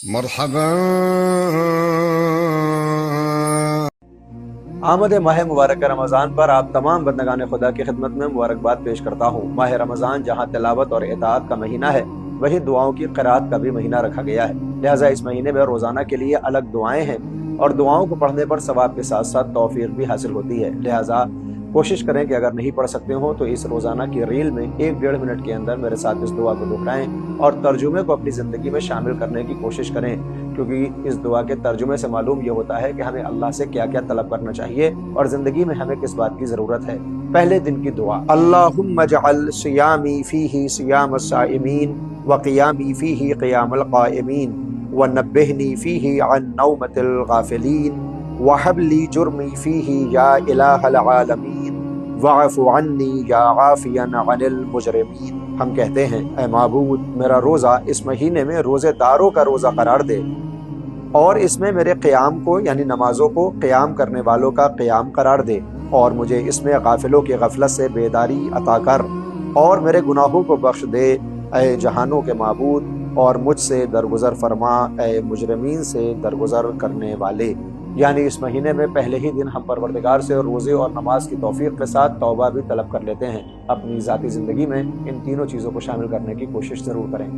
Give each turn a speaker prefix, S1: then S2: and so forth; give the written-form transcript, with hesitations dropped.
S1: مرحبا
S2: آمد माह मुबारक रमज़ान पर आप तमाम बंदगान खुदा की खिदमत में मुबारकबाद पेश करता हूँ। माह रमज़ान जहाँ तिलावत और इताअत का महीना है, वहीं दुआओं की क़िराअत का भी महीना रखा गया है। लिहाजा इस महीने में रोज़ाना के लिए अलग दुआएं हैं और दुआओं को पढ़ने पर सवाब के साथ साथ तौफीक भी हासिल होती है। लिहाजा कोशिश करें कि अगर नहीं पढ़ सकते हो तो इस रोज़ाना की रील में 1-1.5 मिनट के अंदर मेरे साथ इस दुआ को दोहराएं और तर्जुमे को अपनी ज़िंदगी में शामिल करने की कोशिश करें, क्योंकि इस दुआ के तर्जुमे से मालूम ये होता है कि हमें अल्लाह से क्या क्या तलब करना चाहिए और ज़िंदगी में हमें किस बात की ज़रूरत है। पहले दिन की दुआ, अल्लाहुम्मा जअल सियामी फीही सियाम अस्साइमीन व क़ियामी फीही क़ियामल क़ाइमीन व नब्बिहनी फीही अन नौमतिल गाफ़िलीन व हबली जुर्मी फीही या इलाहल आलमीन वाफ़ु अन्नी या आफ़ियन अनिल मुजरिमीन। हम कहते हैं, ऐ माबूद, मेरा रोज़ा इस महीने में रोज़ेदारों का रोज़ा करार दे और इसमें मेरे क़याम को यानी नमाजों को क़याम करने वालों का क़याम करार दे और मुझे इसमें गाफिलों की गफलत से बेदारी अता कर और मेरे गुनाहों को बख्श दे, ऐ जहानों के माबूद, और मुझसे दरगुजर फरमा, ऐ मुजरिमीन से दरगुजर करने वाले। यानी इस महीने में पहले ही दिन हम परवरदिगार से रोज़े और नमाज की तौफीक के साथ तौबा भी तलब कर लेते हैं। अपनी ज़ाती ज़िंदगी में इन तीनों चीज़ों को शामिल करने की कोशिश ज़रूर करें।